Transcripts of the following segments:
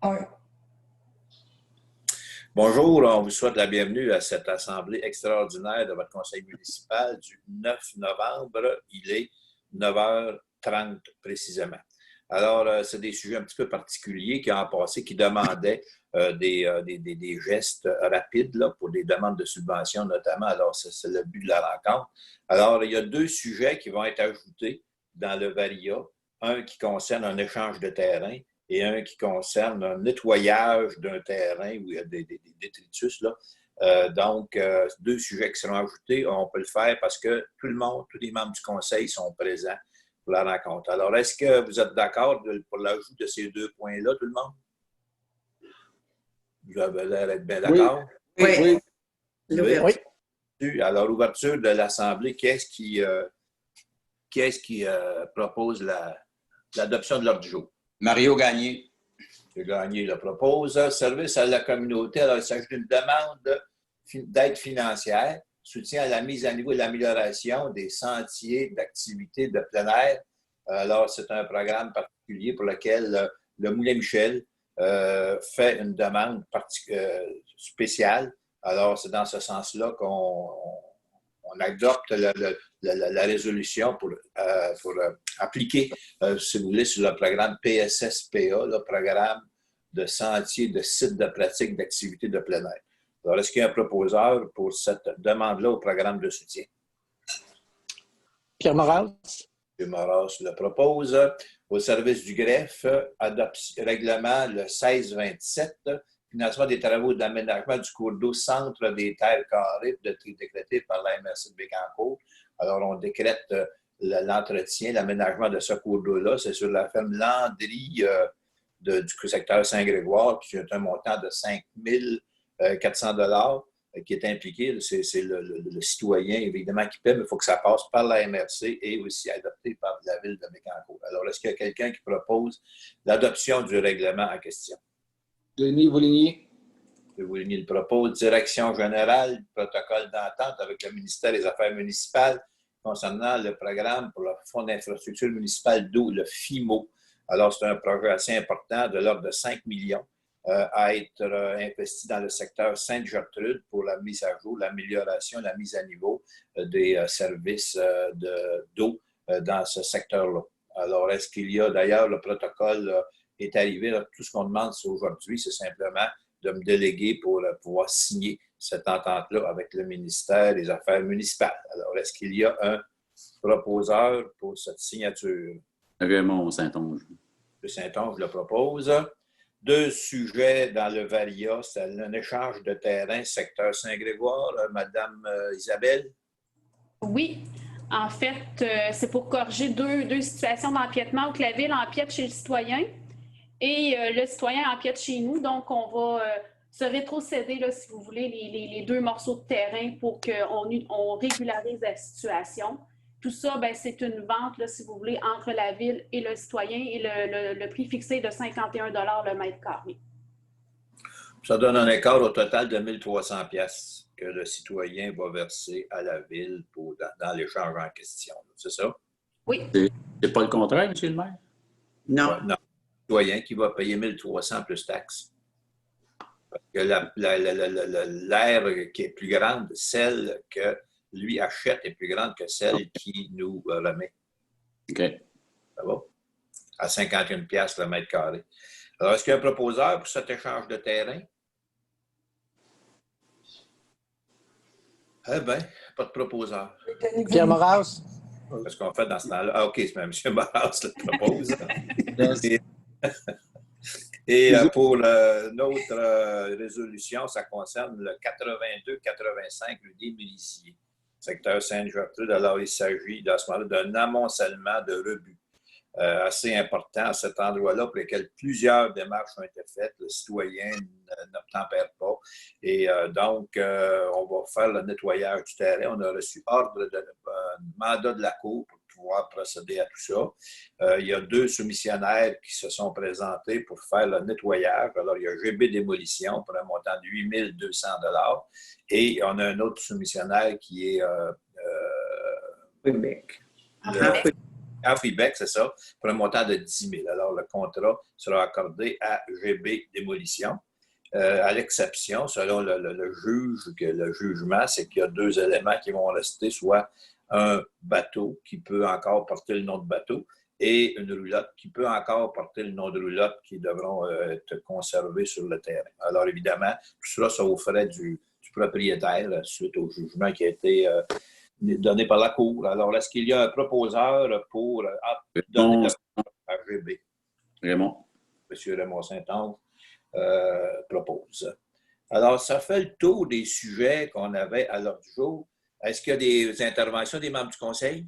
Un. Bonjour, on vous souhaite la bienvenue à cette assemblée extraordinaire de votre conseil municipal du 9 novembre. Il est 9h30 précisément. Alors, c'est des sujets un petit peu particuliers qui ont passé, qui demandaient des gestes rapides là, pour des demandes de subventions notamment. Alors, c'est le but de la rencontre. Alors, il y a deux sujets qui vont être ajoutés dans le VARIA. Un qui concerne un échange de terrain et un qui concerne un nettoyage d'un terrain où il y a des détritus. Là. Donc, deux sujets qui seront ajoutés. On peut le faire parce que tout le monde, tous les membres du conseil sont présents pour la rencontre. Alors, est-ce que vous êtes d'accord pour l'ajout de ces deux points-là, tout le monde? Vous avez l'air d'être bien d'accord? Oui. Oui. Alors, l'ouverture de l'Assemblée, qui est-ce qui propose l'adoption de l'ordre du jour? Mario Gagné. Gagné le propose. Service à la communauté. Alors, il s'agit d'une demande d'aide financière, soutien à la mise à niveau et l'amélioration des sentiers d'activité de plein air. Alors, c'est un programme particulier pour lequel le Moulin Michel fait une demande spéciale. Alors, c'est dans ce sens-là qu'on adopte la résolution pour appliquer, si vous voulez, sur le programme PSSPA, le programme de sentiers de sites de pratique d'activités de plein air. Alors, est-ce qu'il y a un proposeur pour cette demande-là au programme de soutien? Pierre Moras. Pierre Moras le propose. Au service du greffe, règlement le 1627, financement des travaux d'aménagement du cours d'eau centre des terres carrées décrété par la MRC de Bécancour. Alors, on décrète l'entretien, l'aménagement de ce cours d'eau-là. C'est sur la ferme Landry du secteur Saint-Grégoire, qui est un montant de 5 400 $ qui est impliqué. C'est le citoyen, évidemment, qui paie, mais il faut que ça passe par la MRC et aussi adopté par la ville de Bécancour. Alors, est-ce qu'il y a quelqu'un qui propose l'adoption du règlement en question? Denis Voligny. Voligny le propose. Direction générale, protocole d'entente avec le ministère des Affaires municipales concernant le programme pour le Fonds d'infrastructure municipale d'eau, le FIMO. Alors, c'est un projet assez important de l'ordre de 5 millions à être investi dans le secteur Sainte-Gertrude pour la mise à jour, l'amélioration, la mise à niveau des services d'eau dans ce secteur-là. Alors, est-ce qu'il y a d'ailleurs le protocole est arrivé? Là, tout ce qu'on demande aujourd'hui, c'est simplement de me déléguer pour pouvoir signer cette entente-là avec le ministère des Affaires municipales. Alors, est-ce qu'il y a un proposeur pour cette signature? Raymond Saint-Onge. Le Saint-Onge le propose. Deux sujets dans le VARIA, c'est un échange de terrain, secteur Saint-Grégoire. Madame Isabelle? Oui. En fait, c'est pour corriger deux situations d'empiètement où la ville empiète chez le citoyen et le citoyen empiète chez nous. Donc, on va se rétrocéder, là, si vous voulez, les deux morceaux de terrain pour qu'on régularise la situation. Tout ça, ben, c'est une vente, là, si vous voulez, entre la ville et le citoyen et le prix fixé est de 51 $ le mètre carré. Ça donne un écart au total de 1 300 $ que le citoyen va verser à la ville dans l'échange en question. C'est ça? Oui. C'est pas le contraire, M. le maire? Non. Ouais, non. Le citoyen qui va payer 1 300 plus taxes. Parce que l'aire qui est plus grande, celle que lui achète est plus grande que celle qui nous remet. OK. Ça va? À 51 $ le mètre carré. Alors, est-ce qu'il y a un proposeur pour cet échange de terrain? Eh bien, pas de proposeur. Pierre Moras. Qu'est-ce qu'on fait dans ce temps-là? Ah, OK, c'est même M. Moras qui le propose. Et pour notre résolution, ça concerne le 82-85 rue des Mélisiers, secteur Sainte-Gertrude. Alors, il s'agit à ce moment-là d'un amoncellement de rebuts assez important à cet endroit-là pour lequel plusieurs démarches ont été faites. Le citoyen n'obtempère pas. Et donc, on va faire le nettoyage du terrain. On a reçu ordre de mandat de la Cour pour pouvoir procéder à tout ça. Il y a deux soumissionnaires qui se sont présentés pour faire le nettoyage. Alors, il y a GB Démolition pour un montant de 8 200 $ et on a un autre soumissionnaire qui est Québec. En feedback, c'est ça, pour un montant de 10 000. Alors, le contrat sera accordé à GB Démolition. À l'exception, selon le juge, que le jugement, c'est qu'il y a 2 éléments qui vont rester, soit un bateau qui peut encore porter le nom de bateau et une roulotte qui peut encore porter le nom de roulotte qui devront être conservés sur le terrain. Alors, évidemment, tout cela, ça aux frais du propriétaire suite au jugement qui a été donné par la Cour. Alors, est-ce qu'il y a un proposeur pour donner à GB? Raymond. M. Raymond Saint-Onge propose. Alors, ça fait le tour des sujets qu'on avait à l'ordre du jour. Est-ce qu'il y a des interventions des membres du Conseil?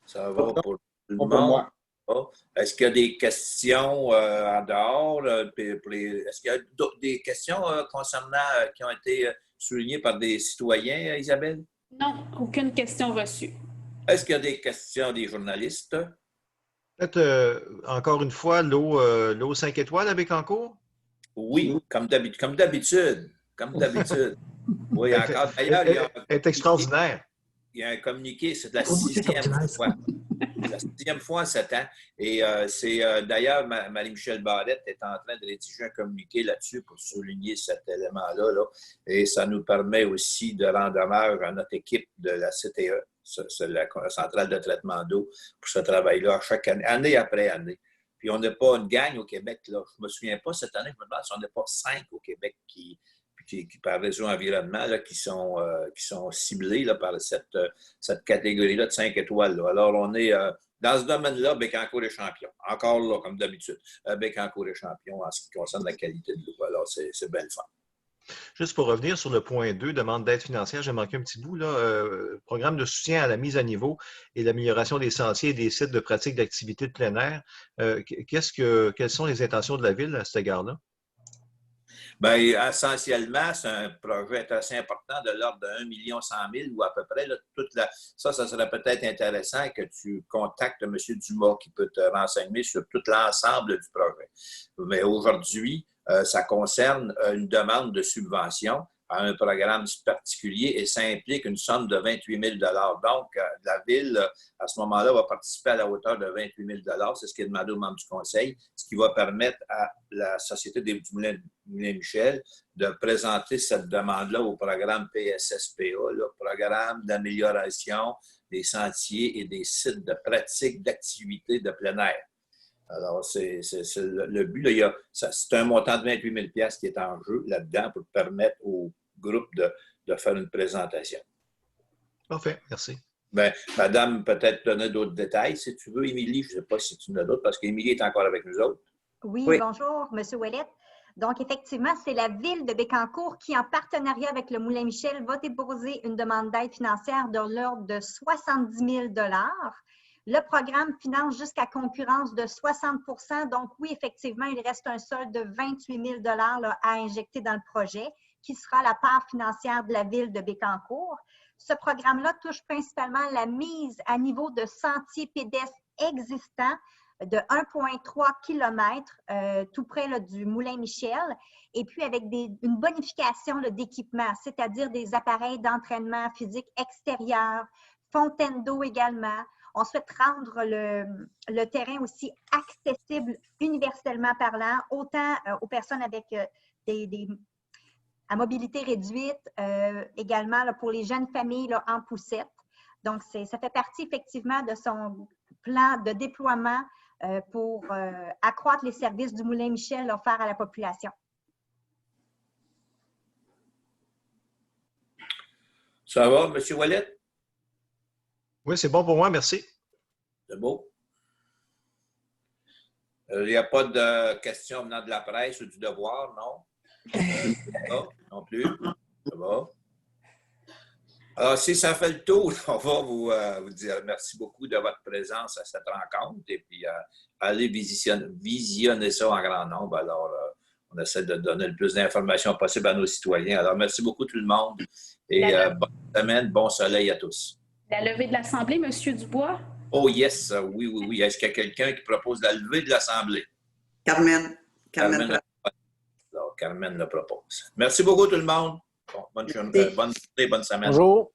Ça va pour tout le monde? Est-ce qu'il y a des questions en dehors? Est-ce qu'il y a des questions concernant qui ont été soulignées par des citoyens, Isabelle? Non, aucune question reçue. Est-ce qu'il y a des questions des journalistes? Peut-être, encore une fois, l'eau 5 étoiles à Bécancour? Oui, comme d'habitude. Comme d'habitude. Oui, encore. D'ailleurs, elle est extraordinaire. Il y a un communiqué, c'est la 6e fois. La 6e fois en 7 ans. Et c'est d'ailleurs, Marie-Michel Barrette est en train de rédiger un communiqué là-dessus pour souligner cet élément-là. Là. Et ça nous permet aussi de rendre hommage à notre équipe de la CTE, c'est la centrale de traitement d'eau, pour ce travail-là chaque année, année après année. Puis on n'a pas une gang au Québec. Là. Je ne me souviens pas cette année, je me demande si on n'a pas 5 au Québec qui par réseau environnement, là, qui sont ciblés là, par cette catégorie-là de 5 étoiles. Là. Alors, on est dans ce domaine-là, Bécancour est champion. Encore là, comme d'habitude. Bécancour est champion en ce qui concerne la qualité de l'eau. Alors, c'est belle fun. Juste pour revenir sur le point 2, demande d'aide financière, j'ai manqué un petit bout. Là, programme de soutien à la mise à niveau et l'amélioration des sentiers et des sites de pratique d'activités de plein air. Quelles sont les intentions de la Ville à cet égard-là? Bien, essentiellement, c'est un projet assez important de l'ordre de 1 100 000 ou à peu près. Là, ça serait peut-être intéressant que tu contactes M. Dumas qui peut te renseigner sur tout l'ensemble du projet. Mais aujourd'hui, ça concerne une demande de subvention à un programme particulier et ça implique une somme de 28 000 Donc, la Ville, à ce moment-là, va participer à la hauteur de 28 000 C'est ce qui est demandé aux membres du Conseil, ce qui va permettre à la Société des Moulins-Michel de présenter cette demande-là au programme PSSPA, le programme d'amélioration des sentiers et des sites de pratique d'activités de plein air. Alors, c'est le but. C'est un montant de 28 000 qui est en jeu là-dedans pour permettre au groupe de faire une présentation. Parfait, merci. Bien, madame, peut-être donner d'autres détails, si tu veux. Émilie, je ne sais pas si tu en as d'autres, parce qu'Émilie est encore avec nous autres. Oui, bonjour, M. Ouellet. Donc, effectivement, c'est la Ville de Bécancour qui, en partenariat avec le Moulin-Michel, va déposer une demande d'aide financière de l'ordre de 70 000 Le programme finance jusqu'à concurrence de 60 Donc, oui, effectivement, il reste un solde de 28 000 là, à injecter dans le projet, qui sera la part financière de la Ville de Bécancour. Ce programme-là touche principalement la mise à niveau de sentiers pédestres existants de 1,3 km tout près là, du Moulin-Michel, et puis avec une bonification d'équipement, c'est-à-dire des appareils d'entraînement physique extérieur, fontaines d'eau également. On souhaite rendre le terrain aussi accessible universellement parlant, autant aux personnes avec à mobilité réduite, également là, pour les jeunes familles là, en poussette. Donc, ça fait partie effectivement de son plan de déploiement pour accroître les services du Moulin-Michel offerts à la population. Ça va, M. Ouellet? Oui, c'est bon pour moi, merci. C'est beau. Il n'y a pas de questions venant de la presse ou du devoir, non? Non plus. Ça va. Alors, si ça fait le tour, on va vous dire merci beaucoup de votre présence à cette rencontre et puis allez visionner ça en grand nombre. Alors, on essaie de donner le plus d'informations possible à nos citoyens. Alors, merci beaucoup tout le monde et bonne semaine, bon soleil à tous. La levée de l'Assemblée, M. Dubois? Oh yes, oui. Est-ce qu'il y a quelqu'un qui propose la levée de l'Assemblée? Carmen. Alors, Carmen le propose. Merci beaucoup tout le monde. Bonne journée, bonne semaine. Bonjour.